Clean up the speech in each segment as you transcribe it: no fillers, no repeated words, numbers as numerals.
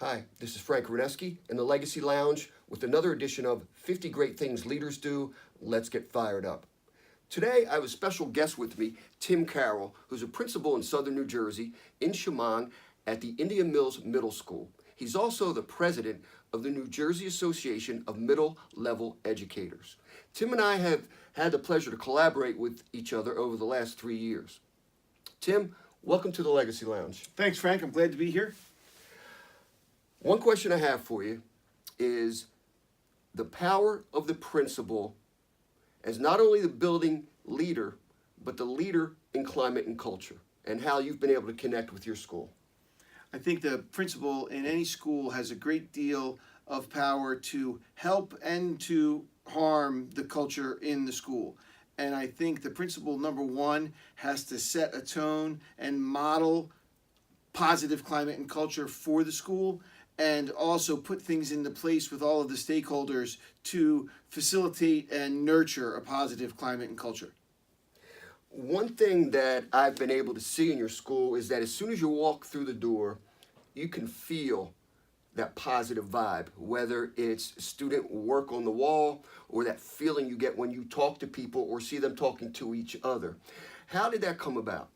Hi, this is Frank Rudnesky in the Legacy Lounge with another edition of 50 Great Things Leaders Do. Let's get fired up. Today, I have a special guest with me, Tim Carroll, who's a principal in Southern New Jersey in Chemung at the Indian Mills Middle School. He's also the president of the New Jersey Association of Middle Level Educators. Tim and I have had the pleasure to collaborate with each other over the last 3 years. Tim, welcome to the Legacy Lounge. Thanks, Frank. I'm glad to be here. One question I have for you is the power of the principal as not only the building leader, but the leader in climate and culture, and how you've been able to connect with your school. I think the principal in any school has a great deal of power to help and to harm the culture in the school. And I think the principal, number one, has to set a tone and model positive climate and culture for the school, and also put things into place with all of the stakeholders to facilitate and nurture a positive climate and culture. One thing that I've been able to see in your school is that as soon as you walk through the door, you can feel that positive vibe, whether it's student work on the wall or that feeling you get when you talk to people or see them talking to each other. How did that come about?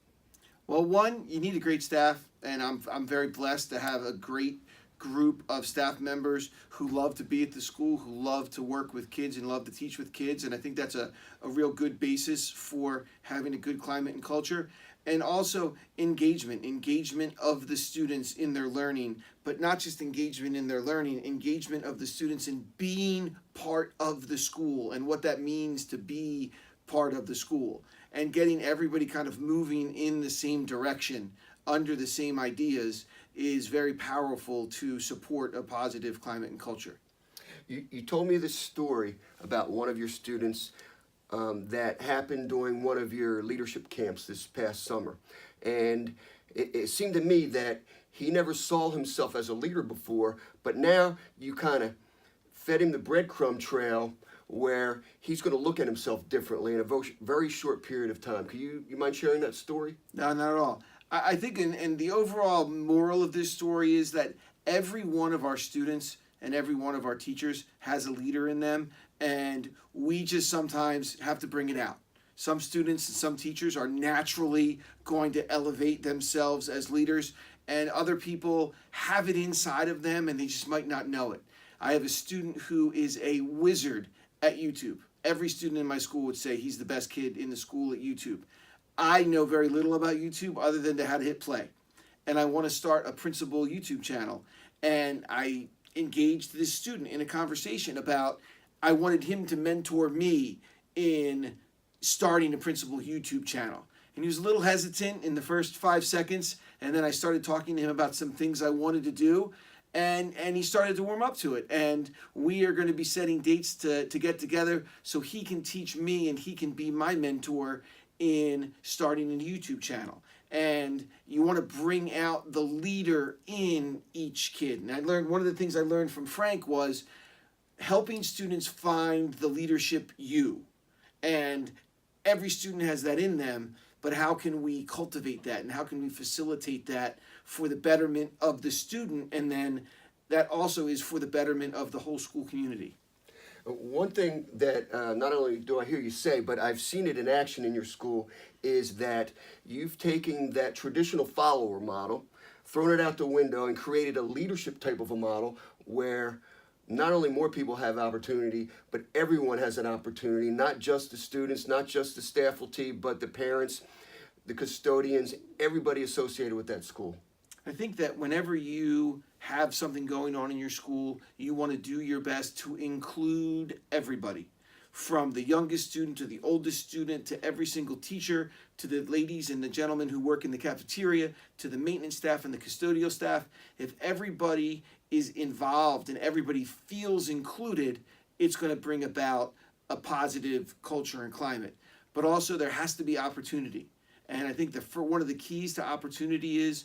Well, one, you need a great staff, and I'm very blessed to have a great group of staff members who love to be at the school, who love to work with kids and love to teach with kids. And I think that's a real good basis for having a good climate and culture. And also engagement of the students in their learning, but not just engagement in their learning, engagement of the students in being part of the school and what that means to be part of the school, and getting everybody kind of moving in the same direction under the same ideas is very powerful to support a positive climate and culture. You told me this story about one of your students that happened during one of your leadership camps this past summer. And it seemed to me that he never saw himself as a leader before, but now you kind of fed him the breadcrumb trail where he's going to look at himself differently in a very short period of time. Could you mind sharing that story? No, not at all. I think and the overall moral of this story is that every one of our students and every one of our teachers has a leader in them, and we just sometimes have to bring it out. Some students and some teachers are naturally going to elevate themselves as leaders, and other people have it inside of them and they just might not know it. I have a student who is a wizard at YouTube. Every student in my school would say he's the best kid in the school at YouTube. I know very little about YouTube other than how to hit play. And I want to start a principal YouTube channel. And I engaged this student in a conversation about I wanted him to mentor me in starting a principal YouTube channel. And he was a little hesitant in the first 5 seconds. And then I started talking to him about some things I wanted to do. And he started to warm up to it. And we are going to be setting dates to get together so he can teach me and he can be my mentor in starting a YouTube channel. And you want to bring out the leader in each kid. And I learned, one of the things I learned from Frank was helping students find the leadership you. And every student has that in them, but how can we cultivate that and how can we facilitate that for the betterment of the student, and then that also is for the betterment of the whole school community. One thing that not only do I hear you say, but I've seen it in action in your school, is that you've taken that traditional follower model, thrown it out the window, and created a leadership type of a model where not only more people have opportunity, but everyone has an opportunity, not just the students, not just the staff faculty, but the parents, the custodians, everybody associated with that school. I think that whenever you have something going on in your school, you want to do your best to include everybody, from the youngest student to the oldest student, to every single teacher, to the ladies and the gentlemen who work in the cafeteria, to the maintenance staff and the custodial staff. If everybody is involved and everybody feels included, it's going to bring about a positive culture and climate. But also there has to be opportunity. And I think one of the keys to opportunity is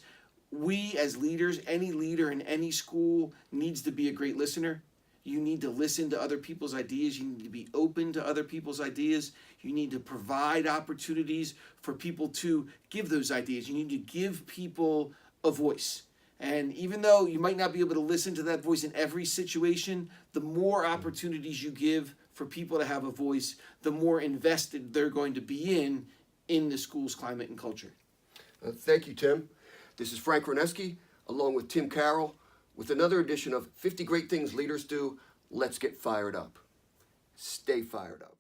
we as leaders, any leader in any school needs to be a great listener. You need to listen to other people's ideas. You need to be open to other people's ideas. You need to provide opportunities for people to give those ideas. You need to give people a voice. And even though you might not be able to listen to that voice in every situation, the more opportunities you give for people to have a voice, the more invested they're going to be in the school's climate and culture. Thank you, Tim. This is Frank Rudnesky, along with Tim Carroll, with another edition of 50 Great Things Leaders Do. Let's get fired up. Stay fired up.